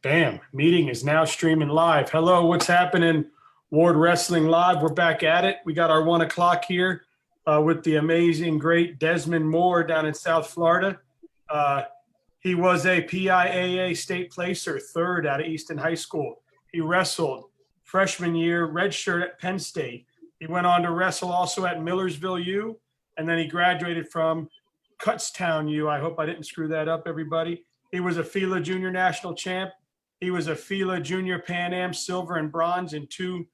Bam, meeting is now streaming live. Hello, what's happening? Ward Wrestling Live. We're back at it. We got our 1 o'clock here with the amazing, great Desmond Moore down in South Florida. He was a PIAA state placer, third out of Easton High School. He wrestled freshman year, redshirt at Penn State. He went on to wrestle also at Millersville U, and then he graduated from Kutztown U. I hope I didn't screw that up, everybody. He was a FILA Junior National Champ. He was a FILA Junior Pan Am silver and bronze in 2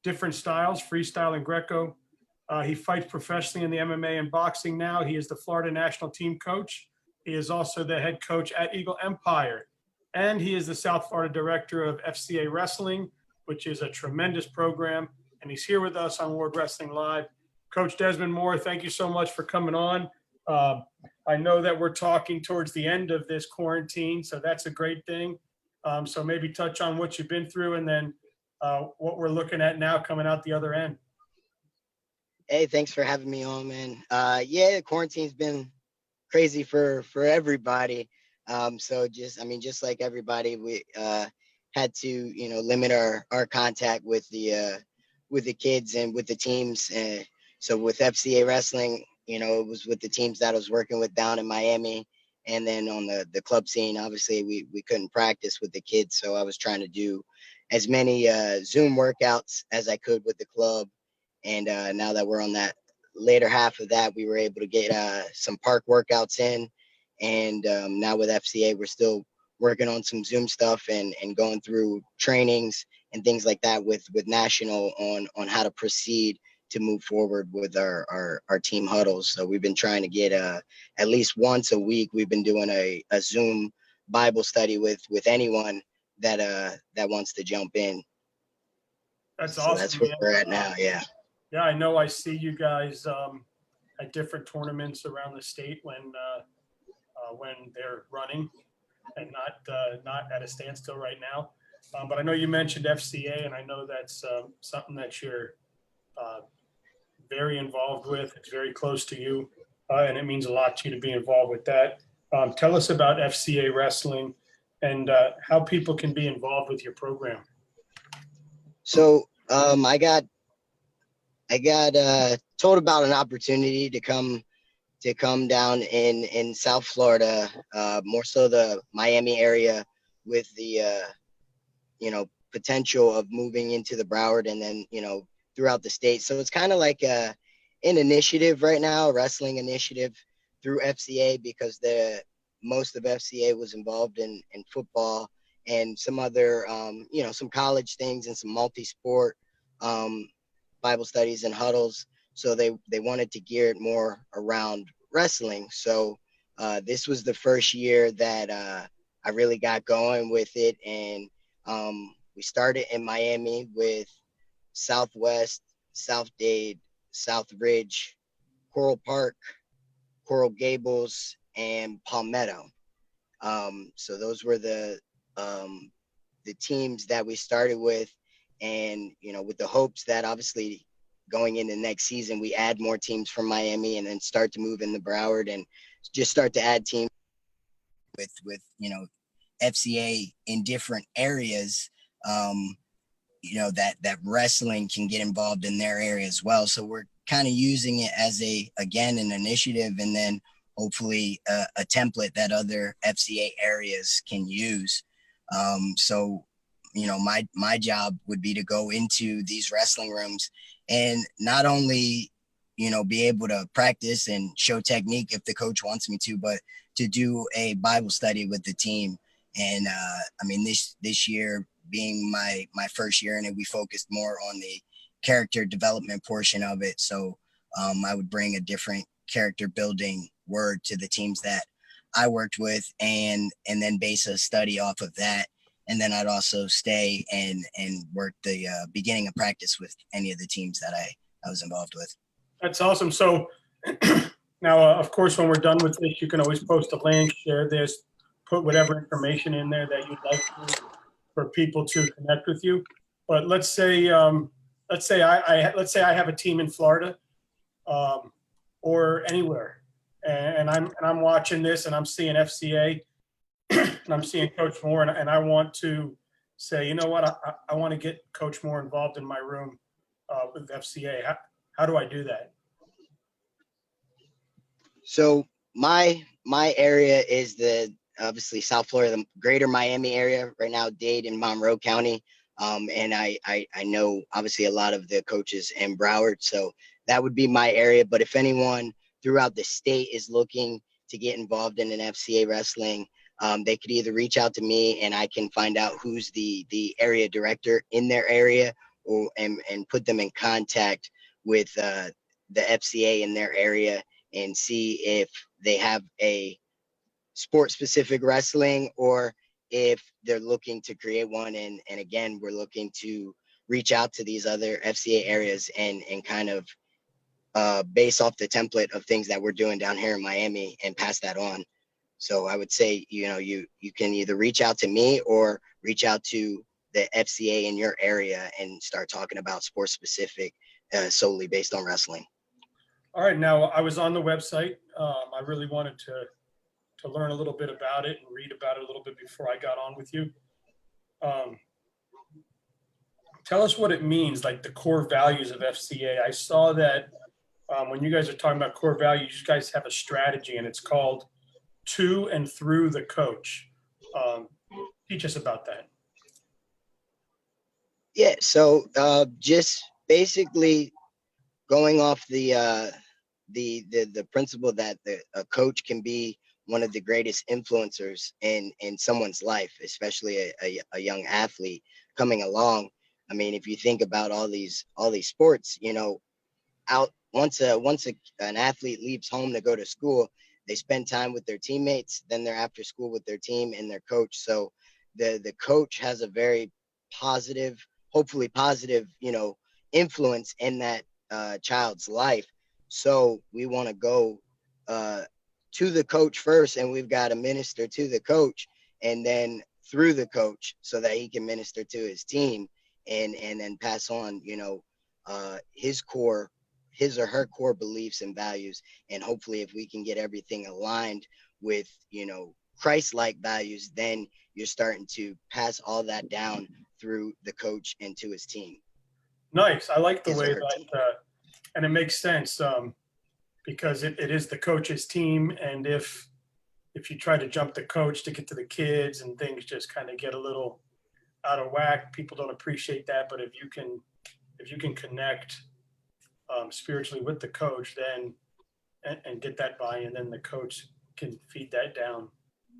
different styles, freestyle and greco. He fights professionally in the MMA and boxing now. He is the Florida national team coach. He is also the head coach at Eagle Empire. And he is the South Florida director of FCA Wrestling, which is a tremendous program. And he's here with us on Ward Wrestling Live. Coach Desmond Moore, thank you so much for coming on. I know that we're talking towards the end of this quarantine, so that's a great thing. So maybe touch on what you've been through and then what we're looking at now coming out the other end. Hey, thanks for having me on, man. Yeah, quarantine's been crazy for everybody. So just like everybody, we had to, limit our contact with the kids and with the teams. So with FCA Wrestling, it was with the teams that I was working with down in Miami. And then on the club scene, obviously we couldn't practice with the kids. So I was trying to do as many Zoom workouts as I could with the club. And now that we're on that later half of that, we were able to get some park workouts in. And now with FCA, we're still working on some Zoom stuff and going through trainings and things like that with National on how to proceed to move forward with our team huddles. So we've been trying to get at least once a week. We've been doing a Zoom Bible study with anyone that wants to jump in. That's so awesome. That's where we're at now. Yeah. Yeah, I know. I see you guys at different tournaments around the state when they're running and not at a standstill right now. But I know you mentioned FCA, and I know that's something that you're very involved with. It's very close to you, and it means a lot to you to be involved with that. Tell us about FCA Wrestling and how people can be involved with your program. So I got told about an opportunity to come down in South Florida, more so the Miami area, with the potential of moving into the Broward and then throughout the state. So it's kind of like an initiative right now, a wrestling initiative through FCA, because most of FCA was involved in football and some other some college things and some multi-sport Bible studies and huddles. So they wanted to gear it more around wrestling. So this was the first year that I really got going with it. And we started in Miami with Southwest, South Dade, South Ridge, Coral Park, Coral Gables, and Palmetto. So those were the teams that we started with. And, with the hopes that obviously going into next season, we add more teams from Miami and then start to move in the Broward and just start to add teams with FCA in different areas, that wrestling can get involved in their area as well. So we're kind of using it as an initiative, and then hopefully a template that other FCA areas can use. So my job would be to go into these wrestling rooms and not only, be able to practice and show technique if the coach wants me to, but to do a Bible study with the team. And this year being my first year in it, we focused more on the character development portion of it. So I would bring a different character building word to the teams that I worked with and then base a study off of that. And then I'd also stay and work the beginning of practice with any of the teams that I was involved with. That's awesome. So now, of course, when we're done with this, you can always post a link, share this, put whatever information in there that you'd like for people to connect with you. But let's say I have a team in Florida or anywhere, and I'm watching this and I'm seeing FCA. and I'm seeing Coach Moore, and I want to say, you know what, I want to get Coach Moore involved in my room with FCA. How do I do that? So my area is the obviously South Florida, the greater Miami area right now, Dade and Monroe County. And I know obviously a lot of the coaches in Broward. So that would be my area. But if anyone throughout the state is looking to get involved in an FCA wrestling, they could either reach out to me and I can find out who's the area director in their area, or and put them in contact with the FCA in their area and see if they have a sport specific wrestling or if they're looking to create one. And again, we're looking to reach out to these other FCA areas and kind of base off the template of things that we're doing down here in Miami and pass that on. So I would say, you can either reach out to me or reach out to the FCA in your area and start talking about sport specific solely based on wrestling. All right. Now, I was on the website. I really wanted to learn a little bit about it and read about it a little bit before I got on with you. Tell us what it means, like the core values of FCA. I saw that when you guys are talking about core values, you guys have a strategy, and it's called To and Through the Coach. Teach us about that. Yeah. So just basically going off the principle that a coach can be one of the greatest influencers in someone's life, especially a young athlete coming along. I mean, if you think about all these sports, out once an athlete leaves home to go to school, they spend time with their teammates, then they're after school with their team and their coach. So the coach has a very positive, hopefully positive, influence in that child's life. So we want to go to the coach first, and we've got to minister to the coach, and then through the coach so that he can minister to his team and then pass on, his or her core beliefs and values. And hopefully if we can get everything aligned with, Christ-like values, then you're starting to pass all that down through the coach and to his team. Nice. I like the way that, and it makes sense because it is the coach's team. And if you try to jump the coach to get to the kids and things just kind of get a little out of whack, people don't appreciate that. But if you can connect spiritually with the coach, then and get that buy-in, then the coach can feed that down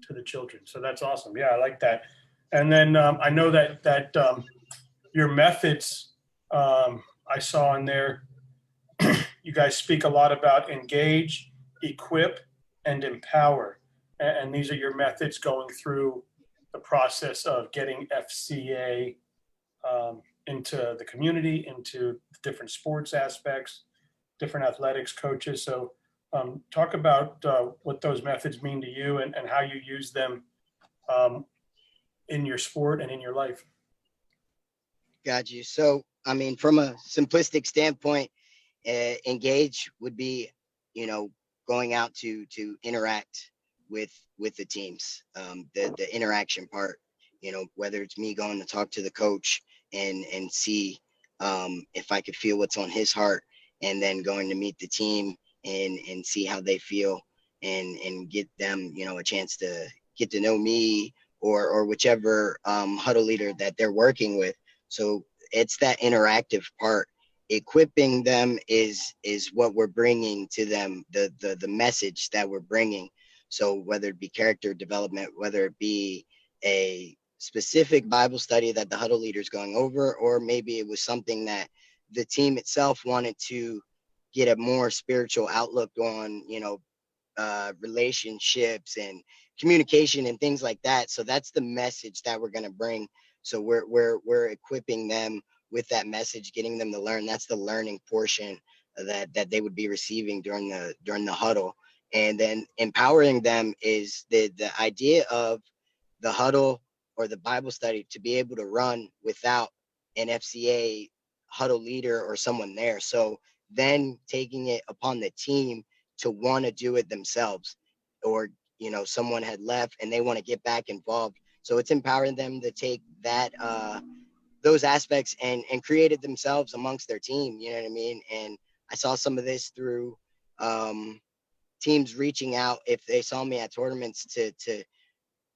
to the children. So that's awesome. Yeah, I like that. And then I know that your methods, I saw in there, you guys speak a lot about engage, equip, and empower. And these are your methods going through the process of getting FCA into the community, into different sports aspects, different athletics coaches. So talk about what those methods mean to you and how you use them in your sport and in your life. Got you. So, I mean, from a simplistic standpoint, engage would be, going out to interact with the teams, the interaction part, whether it's me going to talk to the coach and see if I could feel what's on his heart, and then going to meet the team and see how they feel and get them, a chance to get to know me or whichever huddle leader that they're working with. So it's that interactive part. Equipping them is what we're bringing to them, the message that we're bringing. So whether it be character development, whether it be a specific Bible study that the huddle leader is going over, or maybe it was something that the team itself wanted to get a more spiritual outlook on, relationships and communication and things like that. So that's the message that we're going to bring. So we're equipping them with that message, getting them to learn. That's the learning portion that they would be receiving during the huddle. And then empowering them is the idea of the huddle or the Bible study to be able to run without an FCA huddle leader or someone there. So then taking it upon the team to want to do it themselves, or someone had left and they want to get back involved. So it's empowering them to take that, those aspects and create it themselves amongst their team. You know what I mean? And I saw some of this through teams reaching out if they saw me at tournaments to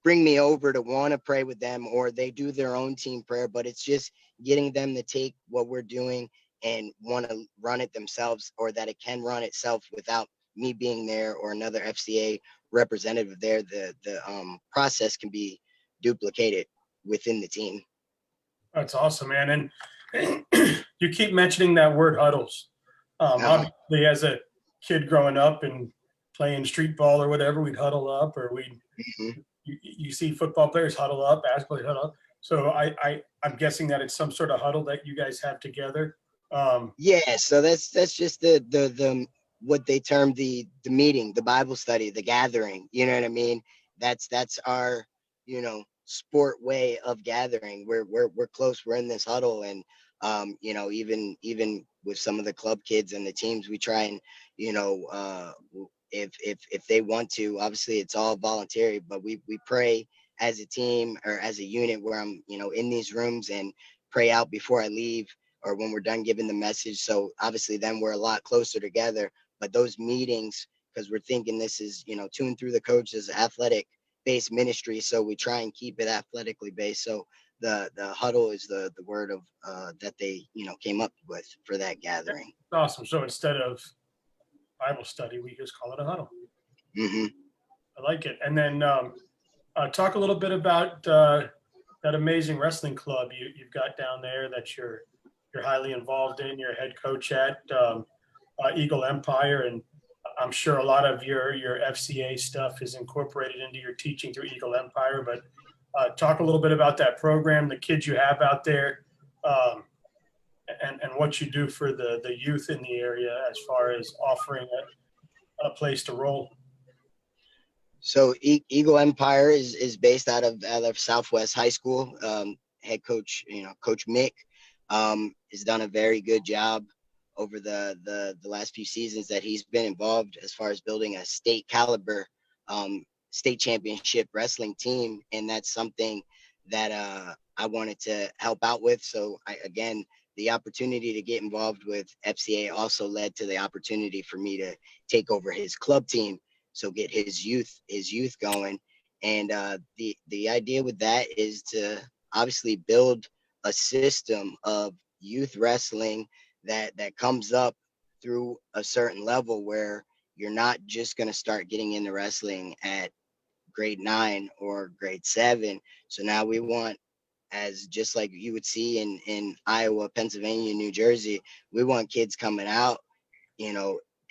bring me over to want to pray with them, or they do their own team prayer. But it's just getting them to take what we're doing and want to run it themselves, or that it can run itself without me being there or another FCA representative there. The process can be duplicated within the team. That's awesome, man. And you keep mentioning that word huddles. Obviously, as a kid growing up and playing street ball or whatever, we'd huddle up, or you see football players huddle up, basketball players huddle up. So I'm guessing that it's some sort of huddle that you guys have together. Yeah, so that's just the what they term the meeting, the Bible study, the gathering. You know what I mean? That's our sport way of gathering. We're close. We're in this huddle, and even with some of the club kids and the teams, we try and if they want to, obviously it's all voluntary, but we pray as a team or as a unit where I'm in these rooms and pray out before I leave or when we're done giving the message. So obviously then we're a lot closer together. But those meetings, because we're thinking this is tuned through the coaches athletic based ministry, so we try and keep it athletically based. So the huddle is the word of that they came up with for that gathering. Awesome. So instead of Bible study, we just call it a huddle. I like it. And then talk a little bit about that amazing wrestling club you've got down there that you're highly involved in. You're a head coach at Eagle Empire, and I'm sure a lot of your FCA stuff is incorporated into your teaching through Eagle Empire. But talk a little bit about that program, the kids you have out there, and what you do for the youth in the area as far as offering a place to roll. So Eagle Empire is based out of Southwest High School. Head coach, Coach Mick, has done a very good job over the last few seasons that he's been involved as far as building a state caliber state championship wrestling team. And that's something that I wanted to help out with. So again, the opportunity to get involved with FCA also led to the opportunity for me to take over his club team. So get his youth going. And the idea with that is to obviously build a system of youth wrestling that comes up through a certain level where you're not just going to start getting into wrestling at grade 9 or grade 7. So now we want, as just like you would see in Iowa, Pennsylvania, New Jersey, we want kids coming out,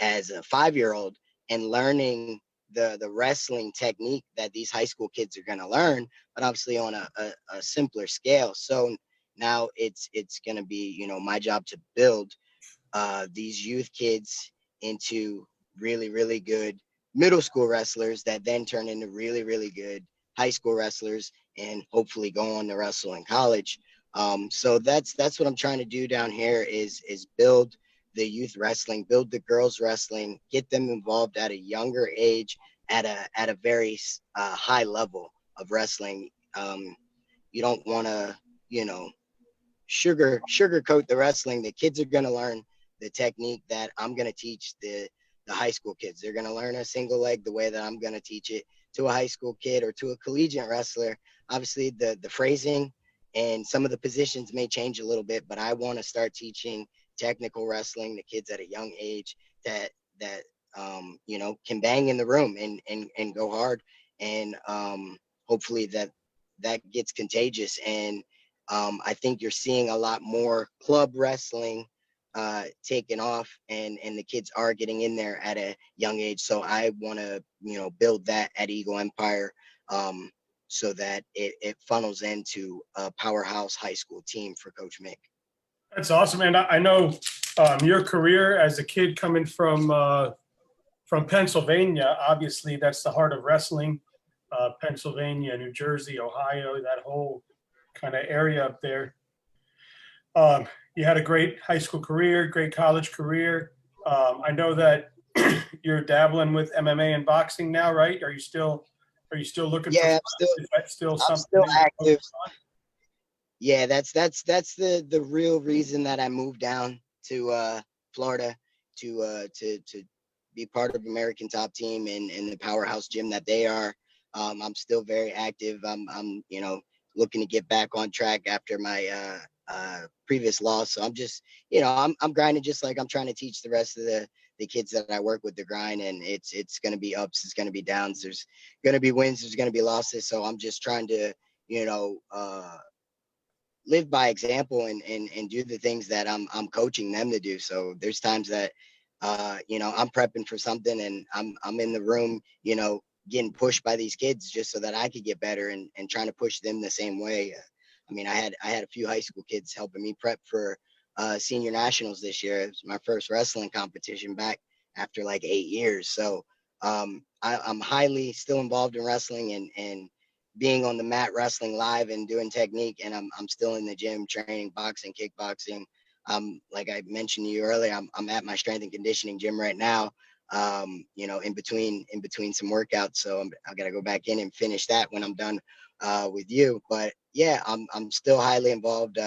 as a 5-year-old and learning the wrestling technique that these high school kids are going to learn, but obviously on a simpler scale. So now it's going to be, my job to build these youth kids into really, really good middle school wrestlers that then turn into really, really good high school wrestlers and hopefully go on to wrestle in college. So that's what I'm trying to do down here is build the youth wrestling, build the girls wrestling, get them involved at a younger age at a very high level of wrestling. You don't want to, sugarcoat the wrestling. The kids are going to learn the technique that I'm going to teach the high school kids. They're going to learn a single leg the way that I'm going to teach it to a high school kid or to a collegiate wrestler. Obviously the phrasing and some of the positions may change a little bit, but I want to start teaching technical wrestling to kids at a young age that can bang in the room and go hard. And hopefully that gets contagious. And I think you're seeing a lot more club wrestling taken off, and the kids are getting in there at a young age. So I want to build that at Eagle Empire, so that it funnels into a powerhouse high school team for Coach Mick. That's awesome, man. I know your career as a kid coming from Pennsylvania. Obviously, that's the heart of wrestling. Pennsylvania, New Jersey, Ohio, that whole kind of area up there. You had a great high school career, great college career. I know that you're dabbling with MMA and boxing now, right? Are you still looking for? Yeah, Is that still I'm something still that you're active. focused on? Yeah, that's the real reason that I moved down to Florida to be part of American Top Team and the powerhouse gym that they are. I'm still very active. I'm looking to get back on track after my previous loss. So I'm just I'm grinding just like I'm trying to teach the rest of the kids that I work with the grind, and it's going to be ups, it's going to be downs, there's going to be wins, there's going to be losses. So I'm just trying to live by example and do the things that I'm coaching them to do. So there's times that I'm prepping for something and I'm in the room, getting pushed by these kids just so that I could get better and trying to push them the same way. I mean, I had a few high school kids helping me prep for senior nationals this year. It was my first wrestling competition back after like 8 years. So I'm highly still involved in wrestling and being on the mat, wrestling live and doing technique. And I'm still in the gym training boxing, kickboxing. Like I mentioned to you earlier, I'm at my strength and conditioning gym right now. In between some workouts. So I got to go back in and finish that when I'm done with you. But yeah, I'm still highly involved.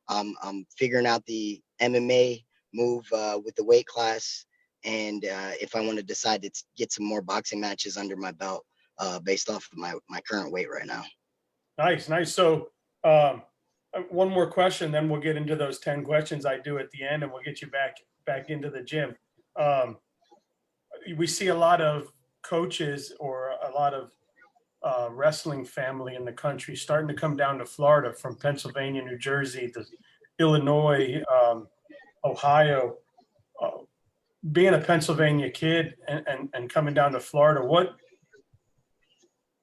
I'm figuring out the MMA move with the weight class, and if I want to decide to get some more boxing matches under my belt based off of my current weight right now. Nice, nice. So one more question, then we'll get into those 10 questions I do at the end, and we'll get you back into the gym. We see a lot of coaches or a lot of wrestling family in the country starting to come down to Florida from Pennsylvania, New Jersey, Illinois, Ohio. Being a Pennsylvania kid and coming down to Florida,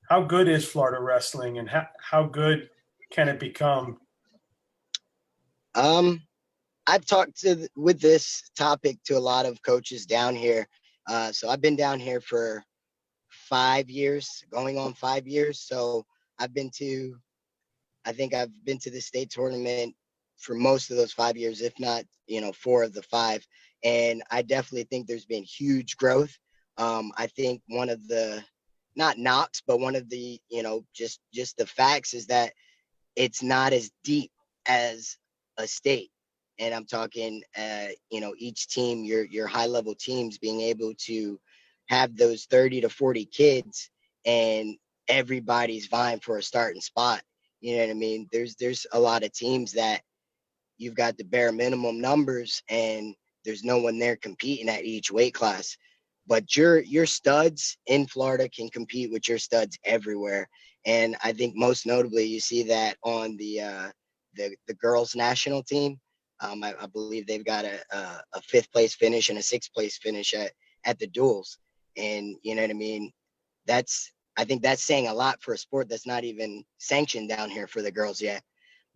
how good is Florida wrestling, and how good can it become? I've talked with this topic to a lot of coaches down here. So I've been down here for 5 years, going on 5 years. So I think I've been to the state tournament for most of those 5 years, if not, 4 of the 5. And I definitely think there's been huge growth. I think one of the, not knocks, but one of the, just the facts is that it's not as deep as a state. And I'm talking, each team, your high level teams being able to have those 30 to 40 kids and everybody's vying for a starting spot. You know what I mean? There's a lot of teams that you've got the bare minimum numbers and there's no one there competing at each weight class. But your studs in Florida can compete with your studs everywhere. And I think most notably you see that on the girls national team. I believe they've got a 5th place finish and a 6th place finish at the duels. And you know what I mean? I think that's saying a lot for a sport that's not even sanctioned down here for the girls yet.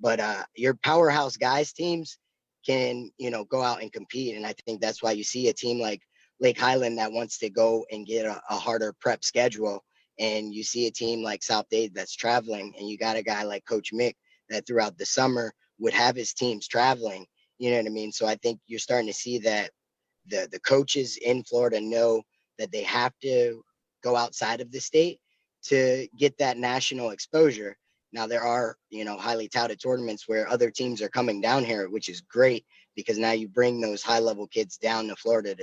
But your powerhouse guys teams can, go out and compete. And I think that's why you see a team like Lake Highland that wants to go and get a harder prep schedule. And you see a team like South Dade that's traveling, and you got a guy like Coach Mick that throughout the summer would have his teams traveling. You know what I mean? So I think you're starting to see that the coaches in Florida know that they have to go outside of the state to get that national exposure. Now there are, highly touted tournaments where other teams are coming down here, which is great because now you bring those high level kids down to Florida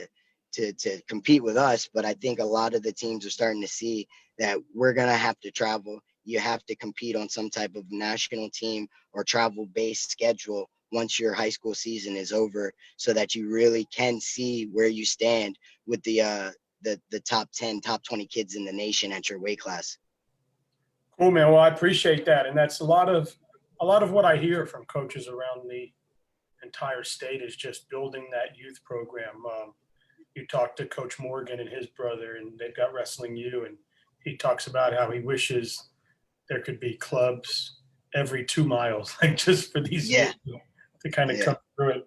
to compete with us. But I think a lot of the teams are starting to see that we're going to have to travel. You have to compete on some type of national team or travel based schedule once your high school season is over, so that you really can see where you stand with the top 10, top 20 kids in the nation at your weight class. Cool, man. Well, I appreciate that. And that's a lot of what I hear from coaches around the entire state is just building that youth program. You talk to Coach Morgan and his brother, and they've got Wrestling U, and he talks about how he wishes there could be clubs every 2 miles, like just for these youth to kind of come through it.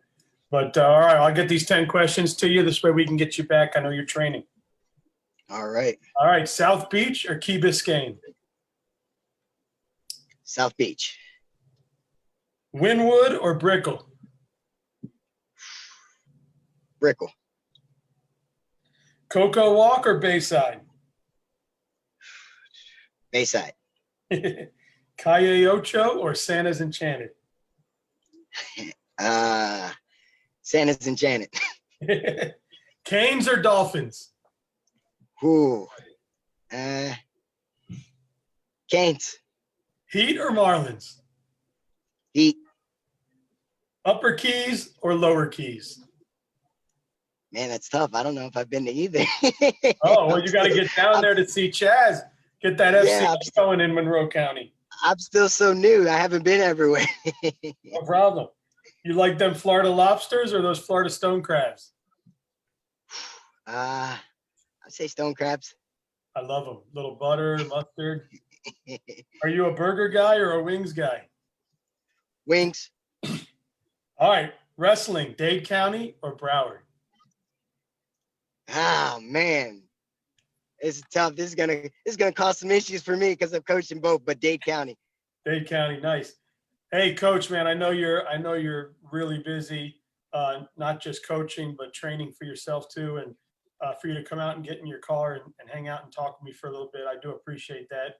But all right, I'll get these 10 questions to you. This way we can get you back. I know you're training. All right. All right, South Beach or Key Biscayne? South Beach. Wynwood or Brickell? Brickell. Cocoa Walk or Bayside? Bayside. Calle Ocho or Santa's Enchanted? Santa's Enchanted. Canes or Dolphins? Ooh. Canes. Heat or Marlins? Heat. Upper Keys or Lower Keys? Man, that's tough. I don't know if I've been to either. Oh, well, you got to get down there to see Chaz. Get that FCA going in Monroe County. I'm still so new. I haven't been everywhere. No problem. You like them Florida lobsters or those Florida stone crabs? I'd say stone crabs. I love them. Little butter, mustard. Are you a burger guy or a wings guy? Wings. All right. Wrestling, Dade County or Broward? Oh man, it's tough. This is gonna cause some issues for me because I've coached in both, but Dade County. Dade County, nice. Hey, Coach, man, I know you're really busy, not just coaching but training for yourself too, and for you to come out and get in your car and hang out and talk with me for a little bit, I do appreciate that.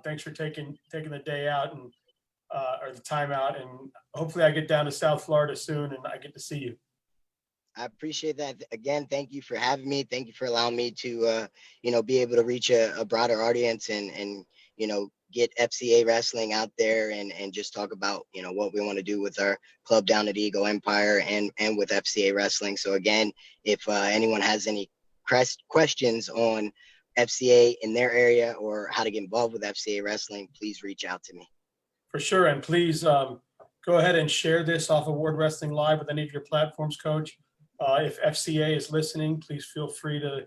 Thanks for taking the day out and or the time out, and hopefully I get down to South Florida soon and I get to see you. I appreciate that. Again, thank you for having me. Thank you for allowing me to, be able to reach a broader audience and get FCA wrestling out there and just talk about, what we want to do with our club down at Eagle Empire and with FCA wrestling. So again, if anyone has any questions on FCA in their area or how to get involved with FCA wrestling, please reach out to me. For sure. And please go ahead and share this off of Ward Wrestling Live with any of your platforms, Coach. If FCA is listening, please feel free to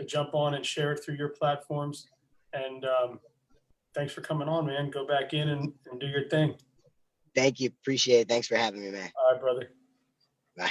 jump on and share it through your platforms. And thanks for coming on, man. Go back in and do your thing. Thank you. Appreciate it. Thanks for having me, man. All right, brother. Bye.